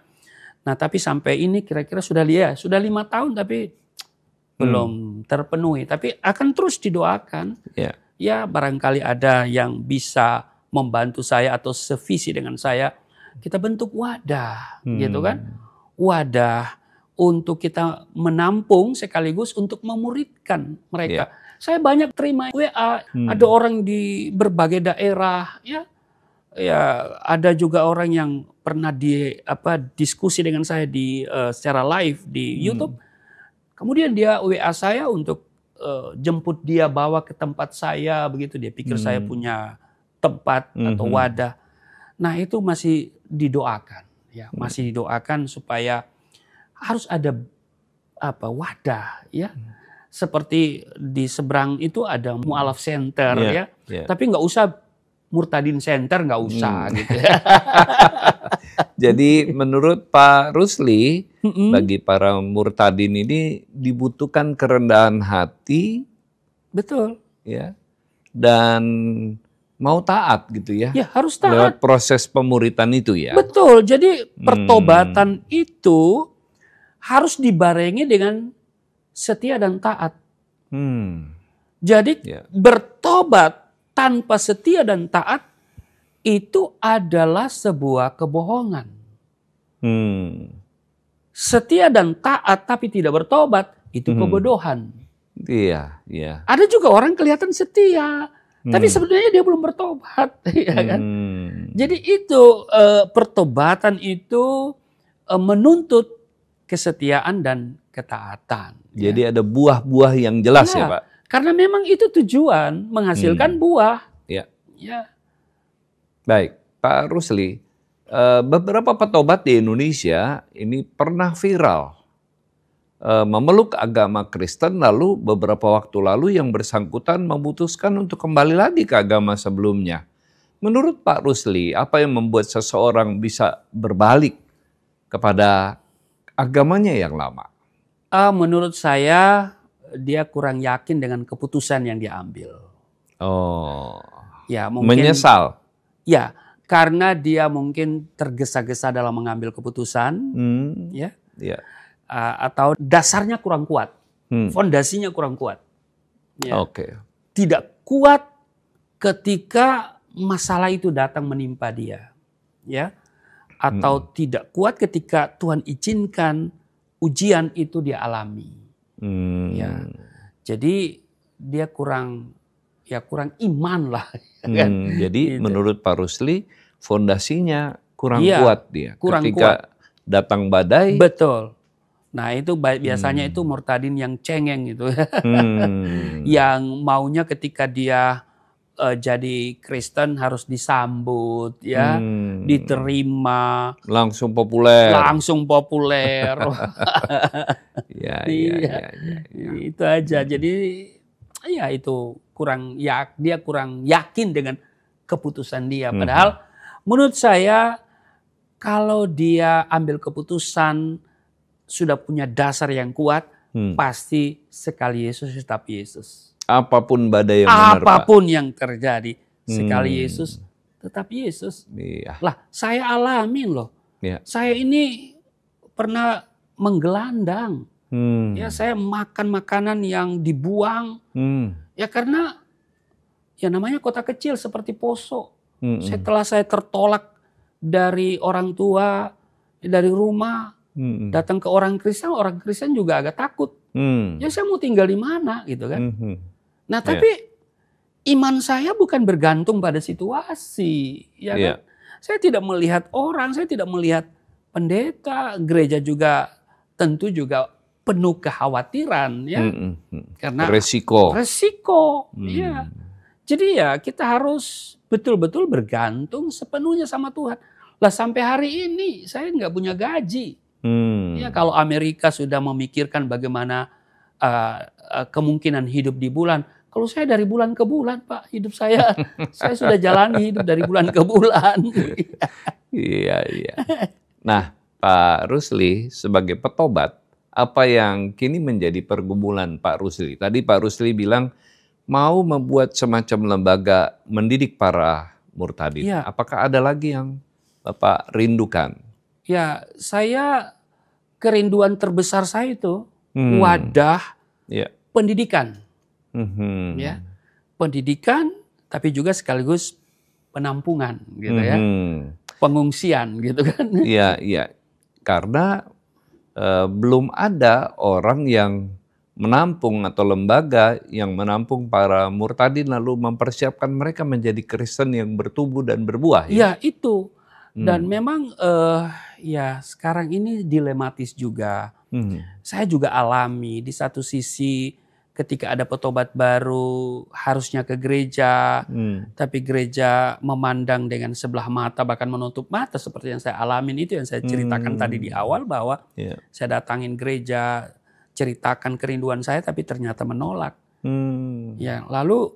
Speaker 1: Nah, tapi sampai ini kira-kira sudah 5 tahun tapi belum terpenuhi. Tapi akan terus didoakan. Ya, barangkali ada yang bisa membantu saya atau sevisi dengan saya. Kita bentuk wadah, gitu kan? Wadah untuk kita menampung sekaligus untuk memuridkan mereka. Saya banyak terima WA, ada orang di berbagai daerah, ya. Ya, ada juga orang yang pernah diskusi dengan saya secara live di YouTube. Kemudian dia WA saya untuk jemput dia, bawa ke tempat saya begitu. Dia pikir saya punya tempat atau wadah. Nah, itu masih didoakan, ya, masih didoakan supaya harus ada wadah, ya. Seperti di seberang itu ada Mu'alaf Center, ya. Tapi nggak usah Murtadin Center, nggak usah gitu ya.
Speaker 2: Jadi menurut Pak Rusli, bagi para murtadin ini dibutuhkan kerendahan hati,
Speaker 1: betul,
Speaker 2: ya, dan mau taat gitu ya.
Speaker 1: Ya harus taat.
Speaker 2: Lewat proses pemuritan itu ya.
Speaker 1: Betul. Jadi pertobatan itu harus dibarengi dengan setia dan taat. Jadi bertobat tanpa setia dan taat itu adalah sebuah kebohongan. Setia dan taat tapi tidak bertobat itu kebodohan.
Speaker 2: Iya, iya.
Speaker 1: Ada juga orang kelihatan setia, tapi sebenarnya dia belum bertobat, ya kan? Jadi itu pertobatan itu menuntut kesetiaan dan ketaatan.
Speaker 2: Jadi ada buah-buah yang jelas ya Pak?
Speaker 1: Karena memang itu tujuan, menghasilkan buah.
Speaker 2: Ya.
Speaker 1: Ya.
Speaker 2: Baik, Pak Rusli, beberapa petobat di Indonesia ini pernah viral memeluk agama Kristen, lalu beberapa waktu lalu yang bersangkutan memutuskan untuk kembali lagi ke agama sebelumnya. Menurut Pak Rusli, apa yang membuat seseorang bisa berbalik kepada agamanya yang lama?
Speaker 1: Menurut saya dia kurang yakin dengan keputusan yang dia ambil.
Speaker 2: Oh,
Speaker 1: ya mungkin
Speaker 2: menyesal.
Speaker 1: Ya, karena dia mungkin tergesa-gesa dalam mengambil keputusan, ya. Atau dasarnya kurang kuat, fondasinya kurang kuat. Ya. Tidak kuat ketika masalah itu datang menimpa dia, ya. Atau tidak kuat ketika Tuhan izinkan ujian itu dia alami. Ya. Jadi dia kurang iman lah. Kan?
Speaker 2: Jadi gitu. Menurut Pak Rusli fondasinya kurang kuat dia.
Speaker 1: Kurang
Speaker 2: ketika
Speaker 1: kuat.
Speaker 2: Datang badai.
Speaker 1: Betul. Nah itu biasanya itu murtadin yang cengeng gitu. Yang maunya ketika dia jadi Kristen harus disambut, ya, diterima,
Speaker 2: langsung populer. Ya.
Speaker 1: Itu aja. Jadi ya itu dia kurang yakin dengan keputusan dia. Padahal menurut saya kalau dia ambil keputusan sudah punya dasar yang kuat, pasti sekali Yesus tetap Yesus.
Speaker 2: Apapun badai yang menerpa.
Speaker 1: Apapun yang terjadi, sekali Yesus tetap Yesus.
Speaker 2: Iya.
Speaker 1: Lah, saya alamin loh. Ya. Saya ini pernah menggelandang. Ya, saya makan makanan yang dibuang. Ya karena ya namanya kota kecil seperti Poso. Setelah saya tertolak dari orang tua, dari rumah, datang ke orang Kristen juga agak takut. Ya saya mau tinggal di mana gitu kan. Nah tapi iman saya bukan bergantung pada situasi. Ya kan? Saya tidak melihat orang, saya tidak melihat pendeta, gereja juga tentu juga penuh kekhawatiran ya. Karena resiko. Ya. Jadi ya kita harus betul-betul bergantung sepenuhnya sama Tuhan. Lah sampai hari ini saya nggak punya gaji. Ya kalau Amerika sudah memikirkan bagaimana kemungkinan hidup di bulan, kalau saya dari bulan ke bulan Pak, hidup saya sudah jalani hidup dari bulan ke bulan.
Speaker 2: Iya. Nah Pak Rusli sebagai petobat, apa yang kini menjadi pergumulan Pak Rusli? Tadi Pak Rusli bilang mau membuat semacam lembaga mendidik para murtadin. Ya. Apakah ada lagi yang Bapak rindukan?
Speaker 1: Ya, kerinduan terbesar saya itu wadah pendidikan. Ya, pendidikan, tapi juga sekaligus penampungan, gitu ya, pengungsian, gitu kan?
Speaker 2: Iya. Karena belum ada orang yang menampung atau lembaga yang menampung para murtadin lalu mempersiapkan mereka menjadi Kristen yang bertumbuh dan berbuah.
Speaker 1: Ya itu. Dan memang ya sekarang ini dilematis juga. Saya juga alami di satu sisi ketika ada petobat baru harusnya ke gereja, tapi gereja memandang dengan sebelah mata bahkan menutup mata seperti yang saya alamin itu yang saya ceritakan tadi di awal bahwa saya datangin gereja, ceritakan kerinduan saya tapi ternyata menolak. Ya, lalu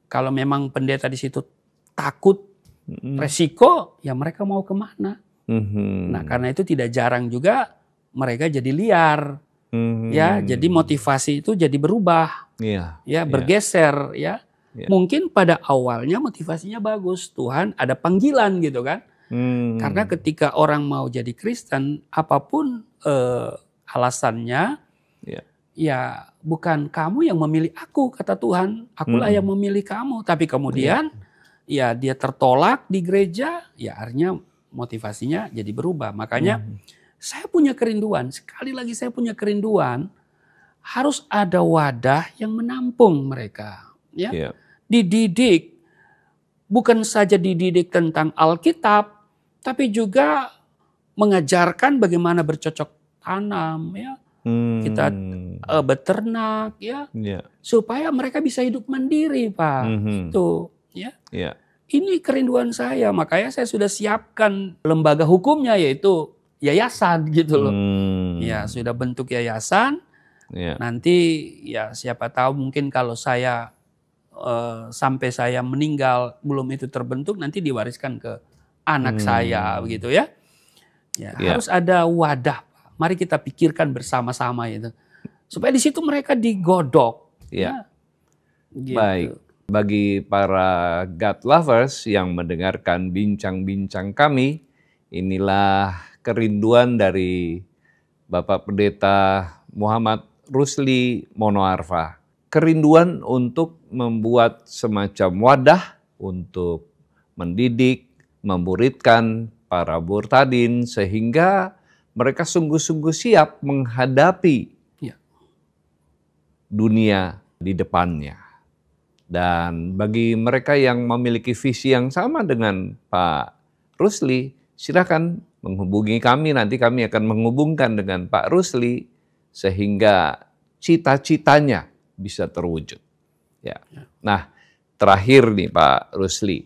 Speaker 1: kalau memang pendeta di situ takut resiko, ya mereka mau kemana? Nah karena itu tidak jarang juga mereka jadi liar. Ya, jadi motivasi itu jadi berubah, bergeser, ya. Mungkin pada awalnya motivasinya bagus, Tuhan ada panggilan gitu kan. Karena ketika orang mau jadi Kristen, apapun Alasannya,
Speaker 2: Ya.
Speaker 1: ya bukan kamu yang memilih aku, kata Tuhan. Akulah yang memilih kamu. Tapi kemudian ya dia tertolak di gereja, ya akhirnya motivasinya jadi berubah. Makanya saya punya kerinduan, sekali lagi saya punya kerinduan, harus ada wadah yang menampung mereka. Ya.
Speaker 2: Ya.
Speaker 1: Dididik, bukan saja dididik tentang Alkitab, tapi juga mengajarkan bagaimana bercocok tanam, ya. Kita beternak, ya, supaya mereka bisa hidup mandiri, Pak. Itu, ya. Ini kerinduan saya, makanya saya sudah siapkan lembaga hukumnya, yaitu yayasan, gitu loh. Ya, sudah bentuk yayasan. Nanti ya siapa tahu mungkin kalau saya sampai saya meninggal belum itu terbentuk, nanti diwariskan ke anak saya, begitu ya. Ya, harus ada wadah. Mari kita pikirkan bersama-sama itu. Supaya di situ mereka digodok. Ya. Gitu.
Speaker 2: Baik. Bagi para God lovers yang mendengarkan bincang-bincang kami, inilah kerinduan dari Bapak Pendeta Muhammad Rusli Monoarfa. Kerinduan untuk membuat semacam wadah untuk mendidik, memuridkan para murtadin sehingga mereka sungguh-sungguh siap menghadapi dunia di depannya. Dan bagi mereka yang memiliki visi yang sama dengan Pak Rusli, silakan menghubungi kami. Nanti kami akan menghubungkan dengan Pak Rusli sehingga cita-citanya bisa terwujud. Ya. Nah, terakhir nih Pak Rusli,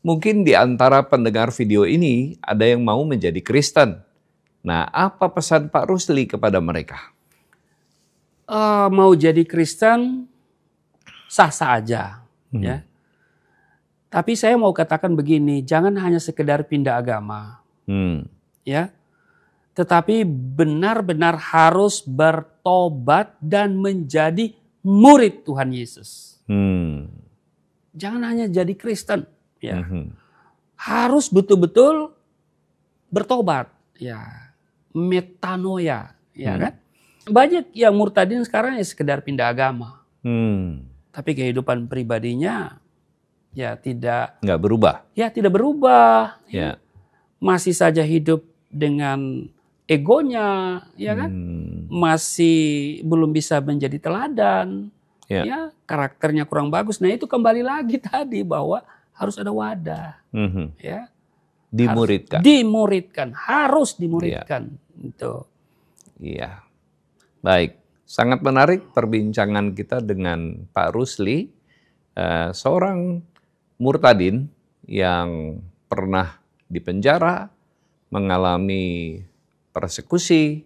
Speaker 2: mungkin di antara pendengar video ini ada yang mau menjadi Kristen. Nah, apa pesan Pak Rusli kepada mereka?
Speaker 1: Mau jadi Kristen sah-sah aja, ya. Tapi saya mau katakan begini, jangan hanya sekedar pindah agama, ya. Tetapi benar-benar harus bertobat dan menjadi murid Tuhan Yesus. Jangan hanya jadi Kristen, ya. Harus betul-betul bertobat, ya. Metanoia, ya kan? Banyak yang murtadin sekarang ya sekedar pindah agama. Tapi kehidupan pribadinya ya nggak
Speaker 2: berubah.
Speaker 1: Ya tidak berubah. Ya. Masih saja hidup dengan egonya, ya kan? Masih belum bisa menjadi teladan. Ya, karakternya kurang bagus. Nah, itu kembali lagi tadi bahwa harus ada wadah. Ya. Dimuridkan, harus dimuridkan. Itu.
Speaker 2: Iya. Baik, sangat menarik perbincangan kita dengan Pak Rusli, seorang murtadin yang pernah dipenjara, mengalami persekusi,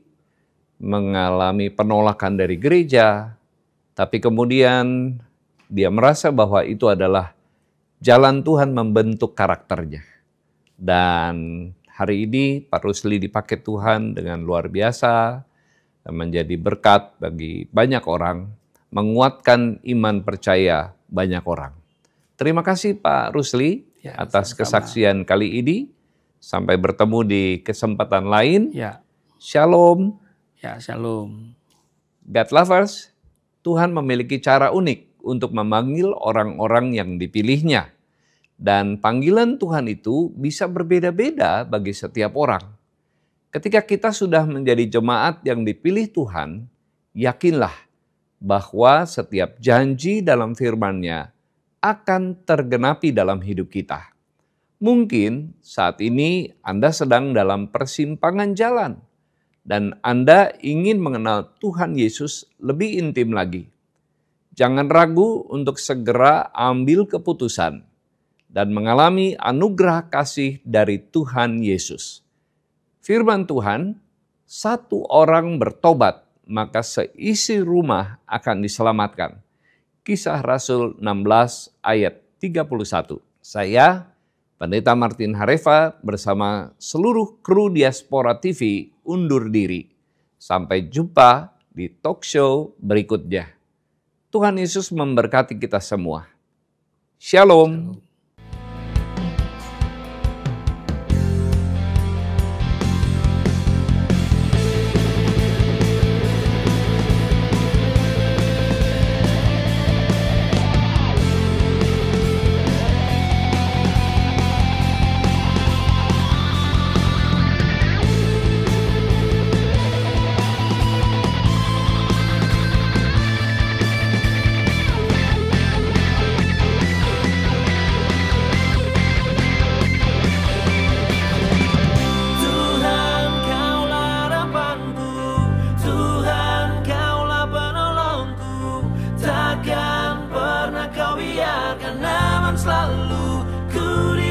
Speaker 2: mengalami penolakan dari gereja, tapi kemudian dia merasa bahwa itu adalah jalan Tuhan membentuk karakternya. Dan hari ini Pak Rusli dipakai Tuhan dengan luar biasa, menjadi berkat bagi banyak orang, menguatkan iman percaya banyak orang. Terima kasih Pak Rusli atas kesaksian kali ini. Sampai bertemu di kesempatan lain. Shalom.
Speaker 1: Ya, shalom.
Speaker 2: God lovers, Tuhan memiliki cara unik untuk memanggil orang-orang yang dipilihnya. Dan panggilan Tuhan itu bisa berbeda-beda bagi setiap orang. Ketika kita sudah menjadi jemaat yang dipilih Tuhan, yakinlah bahwa setiap janji dalam firman-Nya akan tergenapi dalam hidup kita. Mungkin saat ini Anda sedang dalam persimpangan jalan dan Anda ingin mengenal Tuhan Yesus lebih intim lagi. Jangan ragu untuk segera ambil keputusan dan mengalami anugerah kasih dari Tuhan Yesus. Firman Tuhan, satu orang bertobat, maka seisi rumah akan diselamatkan. Kisah Rasul 16 ayat 31. Saya, Pendeta Martin Harefa, bersama seluruh kru Diaspora TV undur diri. Sampai jumpa di talk show berikutnya. Tuhan Yesus memberkati kita semua. Shalom.
Speaker 3: Kau biarkan aman selalu ku di